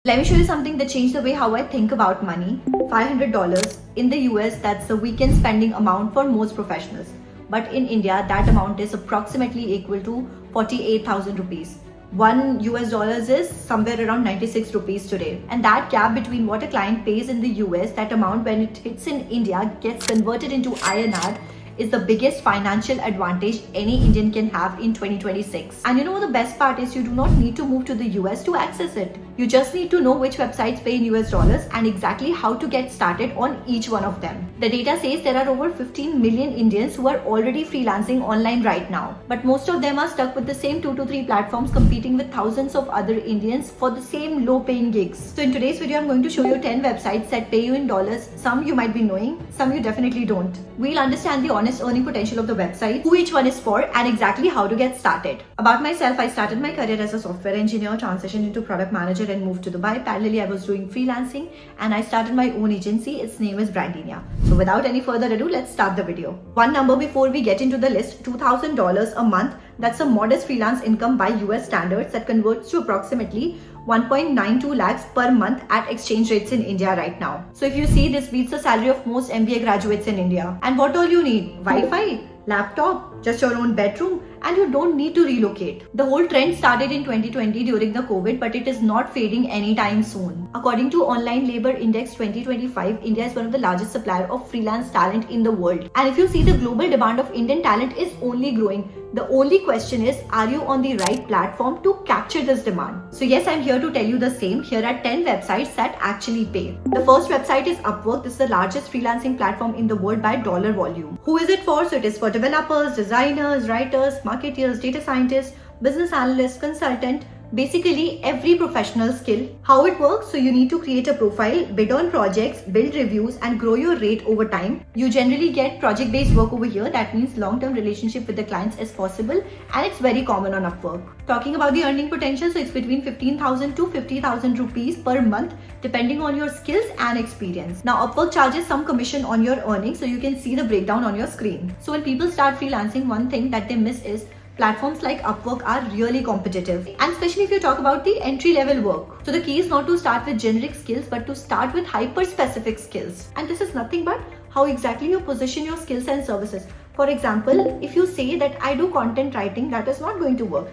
Let me show you something that changed the way how I think about money. $500 in the US, that's the weekend spending amount for most professionals. But in India, that amount is approximately equal to 48,000 rupees. $1 is somewhere around 96 rupees today. And that gap between what a client pays in the US, that amount when it hits in India gets converted into INR, is the biggest financial advantage any Indian can have in 2026. And you know the best part is you do not need to move to the US to access it. You just need to know which websites pay in US dollars and exactly how to get started on each one of them. The data says there are over 15 million Indians who are already freelancing online right now. But most of them are stuck with the same 2 to 3 platforms competing with thousands of other Indians for the same low paying gigs. So in today's video, I'm going to show you 10 websites that pay you in dollars. Some you might be knowing, some you definitely don't. We'll understand the honest earning potential of the website, who each one is for, and exactly how to get started. About myself, I started my career as a software engineer, transitioned into product manager and moved to Dubai. Parallelly, I was doing freelancing and I started my own agency. Its name is Brandinia. So without any further ado, let's start the video. One number before we get into the list, $2,000 a month. That's a modest freelance income by US standards that converts to approximately 1.92 lakhs per month at exchange rates in India right now. So if you see, this beats the salary of most MBA graduates in India. And what all you need? Wi-Fi, laptop, just your own bedroom, and you don't need to relocate. The whole trend started in 2020 during the COVID, but it is not fading anytime soon. According to Online Labor Index 2025, India is one of the largest supplier of freelance talent in the world. And if you see, the global demand of Indian talent is only growing. The only question is, are you on the right platform to capture this demand? So yes, I'm here to tell you the same. Here are 10 websites that actually pay. The first website is Upwork. This is the largest freelancing platform in the world by dollar volume. Who is it for? So it is for developers, designers, writers, marketers, data scientists, business analysts, consultant, basically every professional skill. How it works? So you need to create a profile, bid on projects, build reviews and grow your rate over time. You generally get project-based work over here. That means long-term relationship with the clients is possible and it's very common on Upwork. Talking about the earning potential, so it's between 15,000 to 50,000 rupees per month depending on your skills and experience. Now Upwork charges some commission on your earnings, so you can see the breakdown on your screen. So when people start freelancing, one thing that they miss is platforms like Upwork are really competitive, and especially if you talk about the entry-level work. So the key is not to start with generic skills, but to start with hyper-specific skills. And this is nothing but how exactly you position your skills and services. For example, if you say that I do content writing, that is not going to work.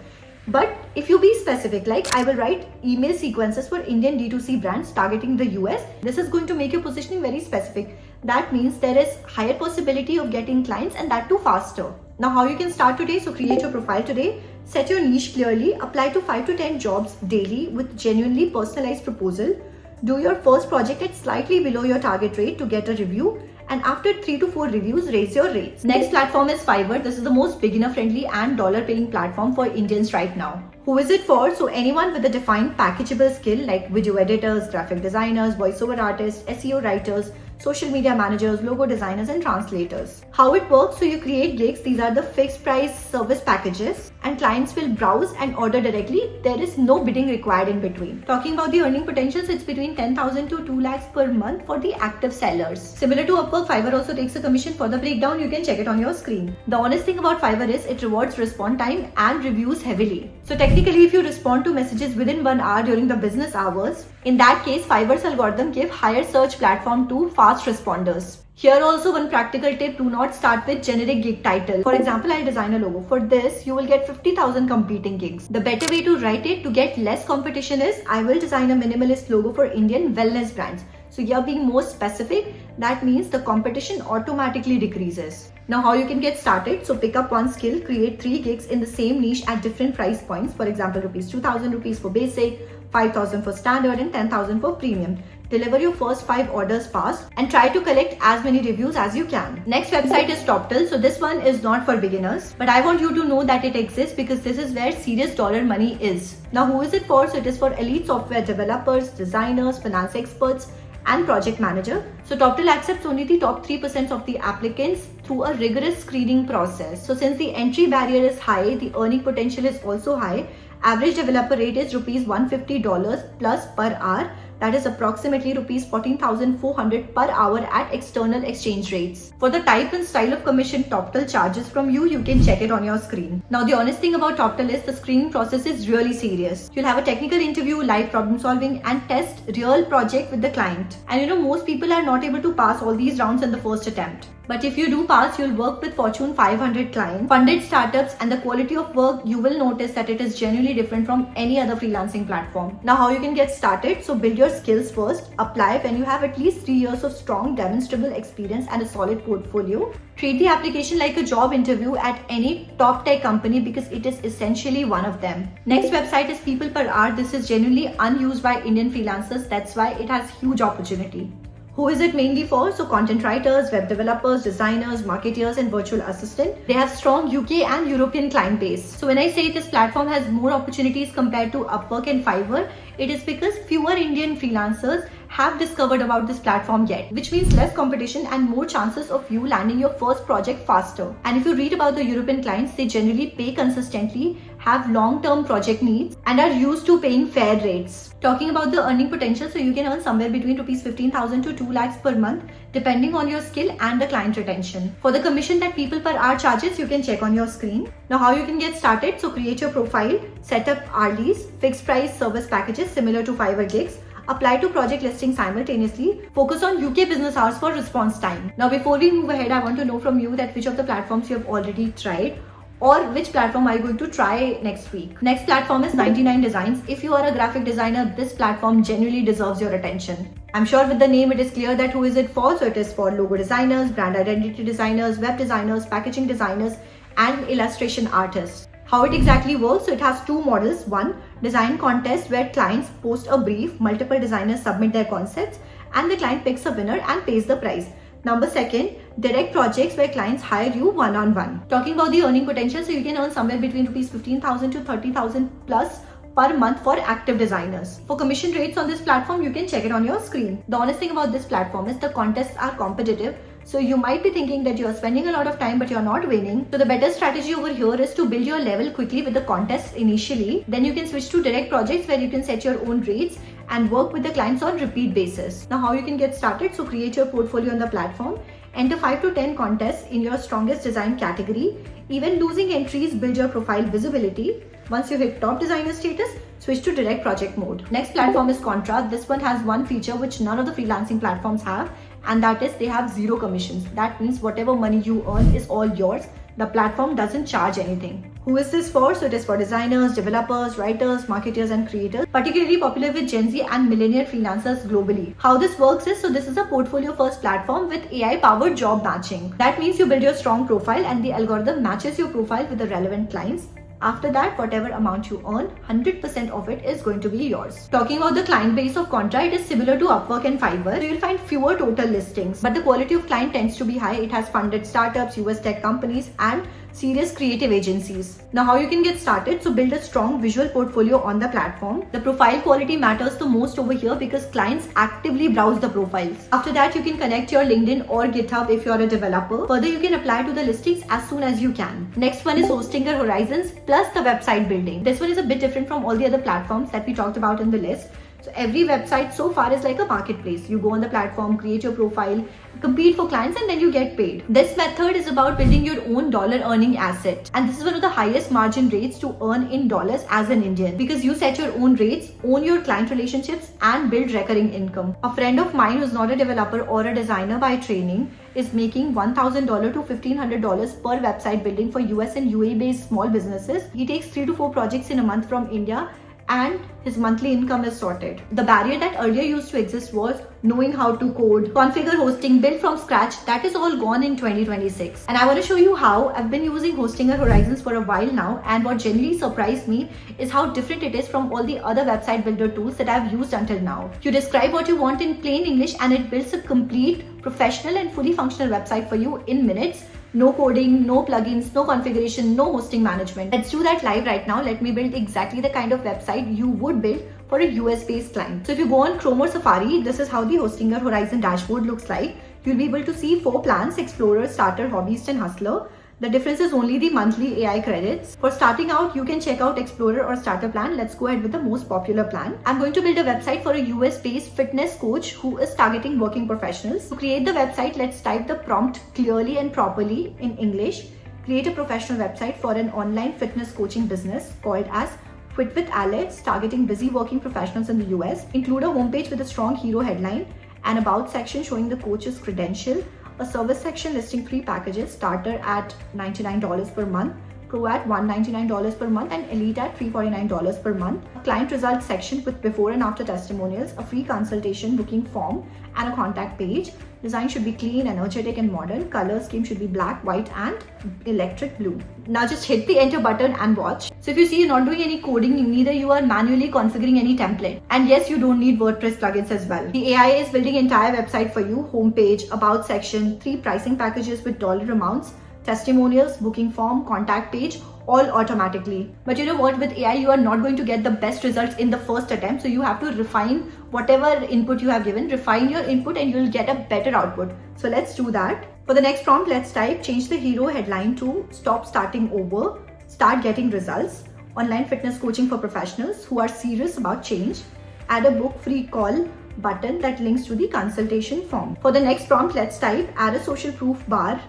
But if you be specific, like I will write email sequences for Indian D2C brands targeting the US, this is going to make your positioning very specific. That means there is higher possibility of getting clients, and that too faster. Now how you can start today? So create your profile today, set your niche clearly, apply to 5 to 10 jobs daily with genuinely personalized proposal, do your first project at slightly below your target rate to get a review, and after 3 to 4 reviews, raise your rates. Next platform is Fiverr. This is the most beginner friendly and dollar paying platform for Indians right now. Who is it for? So anyone with a defined packageable skill like video editors, graphic designers, voiceover artists, SEO writers, social media managers, logo designers and translators. How it works? So you create gigs. These are the fixed price service packages and clients will browse and order directly. There is no bidding required in between. Talking about the earning potentials, it's between 10,000 to 2 lakhs per month for the active sellers. Similar to Upwork, Fiverr also takes a commission. For the breakdown, you can check it on your screen. The honest thing about Fiverr is it rewards response time and reviews heavily. So technically, if you respond to messages within 1 hour during the business hours, in that case, Fiverr's algorithm give higher search platform to fast responders. Here also one practical tip, do not start with generic gig title. For example, I'll design a logo. For this, you will get 50,000 competing gigs. The better way to write it to get less competition is, I will design a minimalist logo for Indian wellness brands. So you're being more specific. That means the competition automatically decreases. Now how you can get started? So pick up one skill, create 3 gigs in the same niche at different price points. For example, rupees 2,000 rupees for basic, 5,000 for standard and 10,000 for premium. Deliver your first 5 orders fast and try to collect as many reviews as you can. Next website is Toptal. So this one is not for beginners, but I want you to know that it exists because this is where serious dollar money is. Now who is it for? So it is for elite software developers, designers, finance experts and project manager. So Toptal accepts only the top 3% of the applicants through a rigorous screening process. So since the entry barrier is high, the earning potential is also high. Average developer rate is rupees $150 plus per hour. that is approximately rupees 14,400 per hour at external exchange rates. For the type and style of commission TopTal charges from you, you can check it on your screen. Now the honest thing about TopTal is the screening process is really serious. You'll have a technical interview, live problem solving and test real project with the client. And most people are not able to pass all these rounds in the first attempt. But if you do pass, you'll work with Fortune 500 clients, funded startups, and the quality of work, you will notice that it is genuinely different from any other freelancing platform. Now, how you can get started? So build your skills first. Apply when you have at least 3 years of strong demonstrable experience and a solid portfolio. Treat the application like a job interview at any top tech company because it is essentially one of them. Next website is People Per Hour. This is genuinely unused by Indian freelancers. That's why it has huge opportunity. Who is it mainly for? So content writers, web developers, designers, marketers and virtual assistant. They have strong UK and European client base. So when I say this platform has more opportunities compared to Upwork and Fiverr, it is because fewer Indian freelancers have discovered about this platform yet, which means less competition and more chances of you landing your first project faster. And if you read about the European clients, they generally pay consistently, have long-term project needs and are used to paying fair rates. Talking about the earning potential, so you can earn somewhere between rupees 15,000 to 2 lakhs per month depending on your skill and the client retention. For the commission that People Per Hour charges, you can check on your screen. Now how you can get started? So create your profile, set up hourlies, fixed price service packages similar to Fiverr gigs, apply to project listings simultaneously, focus on UK business hours for response time. Now before we move ahead, I want to know from you that which of the platforms you have already tried or which platform are you going to try next week. Next platform is 99 Designs. If you are a graphic designer, this platform genuinely deserves your attention. I'm sure with the name it is clear that who is it for. So it is for logo designers, brand identity designers, web designers, packaging designers and illustration artists. How it exactly works? So it has two models. One, design contest where clients post a brief, multiple designers submit their concepts and the client picks a winner and pays the prize. Number second, direct projects where clients hire you one-on-one. Talking about the earning potential, so you can earn somewhere between rupees 15,000 to 30,000 plus per month for active designers. For commission rates on this platform, you can check it on your screen. The honest thing about this platform is the contests are competitive. So you might be thinking that you're spending a lot of time but you're not winning. So the better strategy over here is to build your level quickly with the contests initially. Then you can switch to direct projects where you can set your own rates and work with the clients on repeat basis. Now how you can get started? So create your portfolio on the platform. Enter 5 to 10 contests in your strongest design category. Even losing entries build your profile visibility. Once you hit top designer status, switch to direct project mode. Next platform is Contra. This one has one feature which none of the freelancing platforms have, and that is they have zero commissions. That means whatever money you earn is all yours. The platform doesn't charge anything. Who is this for? So it is for designers, developers, writers, marketers and creators, particularly popular with Gen Z and millennial freelancers globally. How this works is, so this is a portfolio first platform with AI powered job matching. That means you build your strong profile and the algorithm matches your profile with the relevant clients. After that, whatever amount you earn, 100% of it is going to be yours. Talking about the client base of Contra, it is similar to Upwork and Fiverr. So you'll find fewer total listings, but the quality of client tends to be high. It has funded startups, US tech companies, and serious creative agencies. Now how you can get started? So build a strong visual portfolio on the platform. The profile quality matters the most over here because clients actively browse the profiles. After that, you can connect your LinkedIn or GitHub if you're a developer. Further, you can apply to the listings as soon as you can. Next one is Hostinger Horizons plus the website building. This one is a bit different from all the other platforms that we talked about in the list. So every website so far is like a marketplace. You go on the platform, create your profile, compete for clients and then you get paid. This method is about building your own dollar earning asset. And this is one of the highest margin rates to earn in dollars as an Indian because you set your own rates, own your client relationships and build recurring income. A friend of mine who's not a developer or a designer by training is making $1,000 to $1,500 per website building for US and UAE based small businesses. He takes 3 to 4 projects in a month from India and his monthly income is sorted. The barrier that earlier used to exist was knowing how to code, configure hosting, build from scratch. That is all gone in 2026. And I want to show you how. I've been using Hostinger Horizons for a while now, and what genuinely surprised me is how different it is from all the other website builder tools that I've used until now. You describe what you want in plain English and it builds a complete, professional and fully functional website for you in minutes. No coding, no plugins, no configuration, no hosting management. Let's do that live right now. Let me build exactly the kind of website you would build for a US based client. So if you go on Chrome or Safari, this is how the Hostinger Horizon dashboard looks like. You'll be able to see 4 plans: Explorer, Starter, Hobbyist and Hustler. The difference is only the monthly AI credits. For starting out, you can check out Explorer or Starter plan. Let's go ahead with the most popular plan. I'm going to build a website for a US-based fitness coach who is targeting working professionals. To create the website, let's type the prompt clearly and properly in English. Create a professional website for an online fitness coaching business called as Fit with Alex, targeting busy working professionals in the US. Include a homepage with a strong hero headline, an about section showing the coach's credential, a service section listing 3 packages, starter at $99 per month, pro at $199 per month, and elite at $349 per month. A client results section with before and after testimonials, a free consultation booking form, and a contact page. Design should be clean, energetic, and modern. Color scheme should be black, white, and electric blue. Now just hit the enter button and watch. So if you see you're not doing any coding, neither you are manually configuring any template. And yes, you don't need WordPress plugins as well. The AI is building entire website for you. Homepage, about section, 3 pricing packages with dollar amounts, testimonials, booking form, contact page, all automatically. But you know what, with AI you are not going to get the best results in the first attempt, so you have to refine whatever input you have given, refine your input, and you'll get a better output. So let's do that. For the next prompt, let's type change the hero headline to stop starting over, start getting results, online fitness coaching for professionals who are serious about change. Add a book free call button that links to the consultation form. For the next prompt, let's type add a social proof bar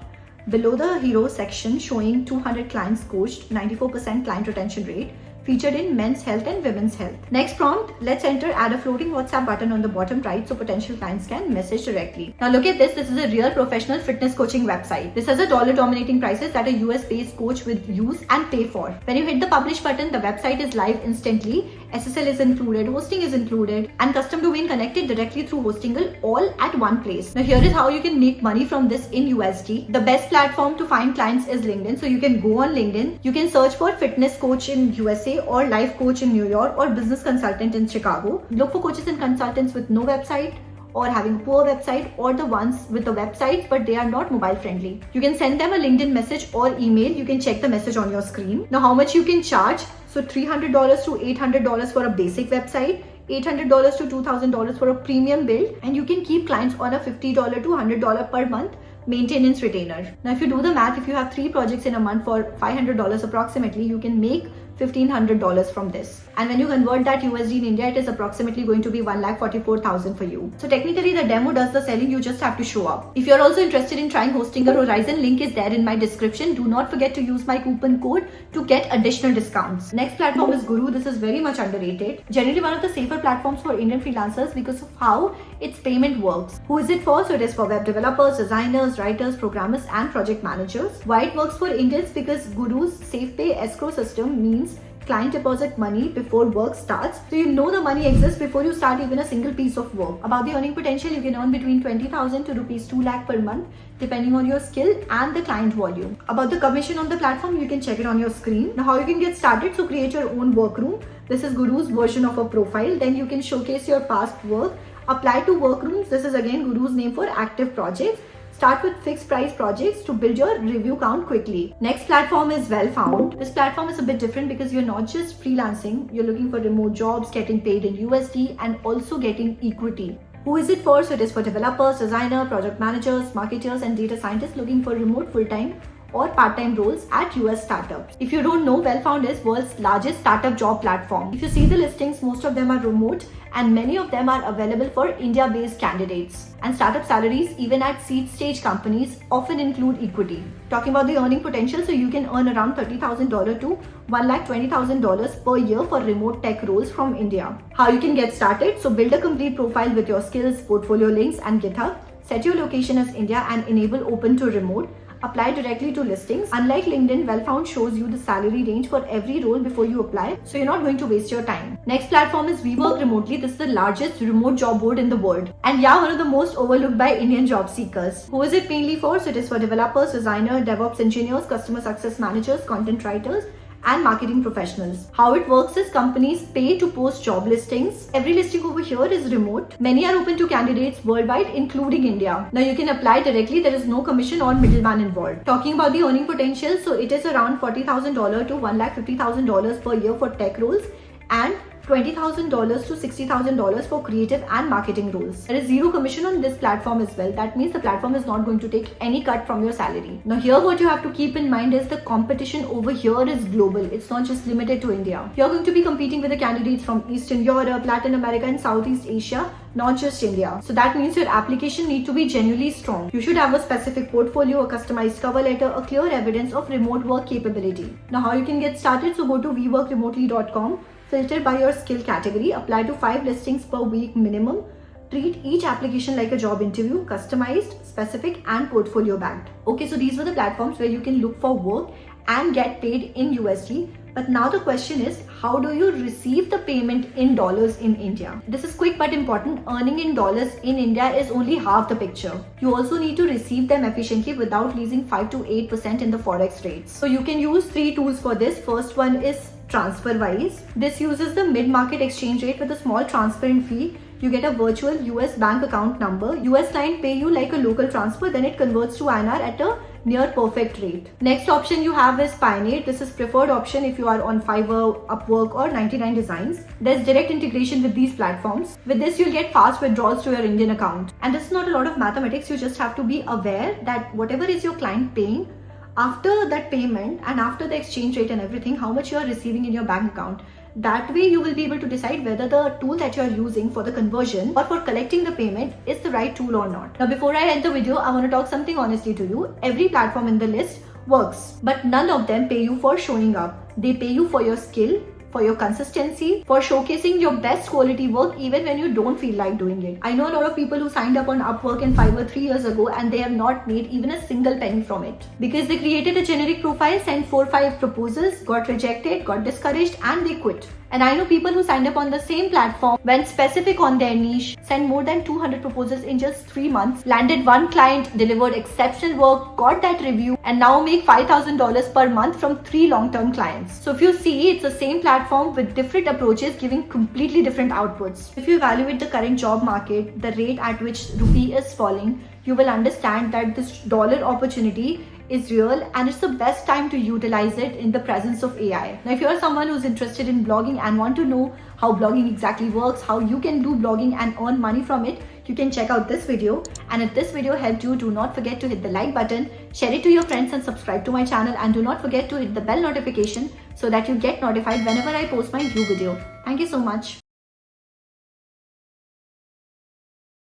below the hero section showing 200 clients coached, 94% client retention rate, featured in men's health and women's health. Next prompt, let's enter add a floating WhatsApp button on the bottom right so potential clients can message directly. Now look at this. This is a real professional fitness coaching website. This has a dollar dominating prices that a US based coach will use and pay for. When you hit the publish button, the website is live instantly. SSL is included, hosting is included, and custom domain connected directly through Hostingle, all at one place. Now here is how you can make money from this in USD. The best platform to find clients is LinkedIn. So you can go on LinkedIn, you can search for fitness coach in USA or life coach in New York or business consultant in Chicago. Look for coaches and consultants with no website or having a poor website, or the ones with the website but they are not mobile friendly. You can send them a LinkedIn message or email. You can check the message on your screen. Now how much you can charge? So $300 to $800 for a basic website, $800 to $2,000 for a premium build, and you can keep clients on a $50 to $100 per month maintenance retainer. Now if you do the math, if you have 3 projects in a month for $500 approximately, you can make $1,500 from this. And when you convert that USD in India, it is approximately going to be 1,44,000 for you. So technically the demo does the selling, you just have to show up. If you're also interested in trying Hostingle Horizon, link is there in my description. Do not forget to use my coupon code to get additional discounts. Next platform is Guru. This is very much underrated. Generally one of the safer platforms for Indian freelancers because of how its payment works. Who is it for? So it is for web developers, designers, writers, programmers, and project managers. Why it works for Indians? Because Guru's safe pay escrow system means client deposit money before work starts. So you know the money exists before you start even a single piece of work. About the earning potential, you can earn between 20,000 to rupees 2 lakh per month depending on your skill and the client volume. About the commission on the platform, you can check it on your screen. Now how you can get started? So create your own workroom. This is Guru's version of a profile. Then you can showcase your past work. Apply to workrooms. This is again Guru's name for active projects. Start with fixed price projects to build your review count quickly. Next platform is Wellfound. This platform is a bit different because you're not just freelancing, you're looking for remote jobs, getting paid in USD, and also getting equity. Who is it for? So it is for developers, designers, project managers, marketers, and data scientists looking for remote full-time or part-time roles at US startups. If you don't know, Wellfound is world's largest startup job platform. If you see the listings, most of them are remote and many of them are available for India-based candidates. And startup salaries, even at seed stage companies, often include equity. Talking about the earning potential, so you can earn around $30,000 to $1,20,000 per year for remote tech roles from India. How you can get started? So build a complete profile with your skills, portfolio links, and GitHub. Set your location as India and enable open to remote. Apply directly to listings. Unlike LinkedIn, Wellfound shows you the salary range for every role before you apply, so you're not going to waste your time. Next platform is We Work Remotely. This is the largest remote job board in the world. And yeah, one of the most overlooked by Indian job seekers. Who is it mainly for? So it is for developers, designers, DevOps engineers, customer success managers, content writers, and marketing professionals. How it works is companies pay to post job listings. Every listing over here is remote. Many are open to candidates worldwide, including India. Now you can apply directly. There is no commission or middleman involved. Talking about the earning potential, so it is around $40,000 to $1,50,000 per year for tech roles and $20,000 to $60,000 for creative and marketing roles. There is zero commission on this platform as well. That means the platform is not going to take any cut from your salary. Now here what you have to keep in mind is the competition over here is global. It's not just limited to India. You're going to be competing with the candidates from Eastern Europe, Latin America and Southeast Asia, not just India. So that means your application need to be genuinely strong. You should have a specific portfolio, a customized cover letter, a clear evidence of remote work capability. Now how you can get started? So go to weworkremotely.com, filter by your skill category, apply to 5 listings per week minimum. Treat each application like a job interview, customized, specific and portfolio backed. Okay, so these were the platforms where you can look for work and get paid in USD. But now the question is, how do you receive the payment in dollars in India? This is quick but important. Earning in dollars in India is only half the picture. You also need to receive them efficiently without losing 5 to 8% in the forex rates. So you can use 3 tools for this. First one is TransferWise. This uses the mid-market exchange rate with a small transparent fee. You get a virtual US bank account number. US client pay you like a local transfer, then it converts to INR at a near perfect rate. Next option you have is Pioneer. This is preferred option if you are on Fiverr, Upwork or 99 Designs. There's direct integration with these platforms. With this you'll get fast withdrawals to your Indian account. And this is not a lot of mathematics. You just have to be aware that whatever is your client paying, after that payment and after the exchange rate and everything, how much you are receiving in your bank account. That way you will be able to decide whether the tool that you are using for the conversion or for collecting the payment is the right tool or not. Now before I end the video, I want to talk something honestly to you. Every platform in the list works, but none of them pay you for showing up. They pay you for your skill, for your consistency, for showcasing your best quality work even when you don't feel like doing it. I know a lot of people who signed up on Upwork and Fiverr 3 years ago and they have not made even a single penny from it. Because they created a generic profile, sent 4 or 5 proposals, got rejected, got discouraged and they quit. And I know people who signed up on the same platform, went specific on their niche, sent more than 200 proposals in just 3 months, landed 1 client, delivered exceptional work, got that review, and now make $5,000 per month from 3 long-term clients. So if you see, it's the same platform with different approaches giving completely different outputs. If you evaluate the current job market, the rate at which rupee is falling, you will understand that this dollar opportunity is real and it's the best time to utilize it in the presence of AI. Now if you're someone who's interested in blogging and want to know how blogging exactly works, how you can do blogging and earn money from it, you can check out this video. And if this video helped you, do not forget to hit the like button, share it to your friends and subscribe to my channel, and do not forget to hit the bell notification so that you get notified whenever I post my new video. Thank you so much.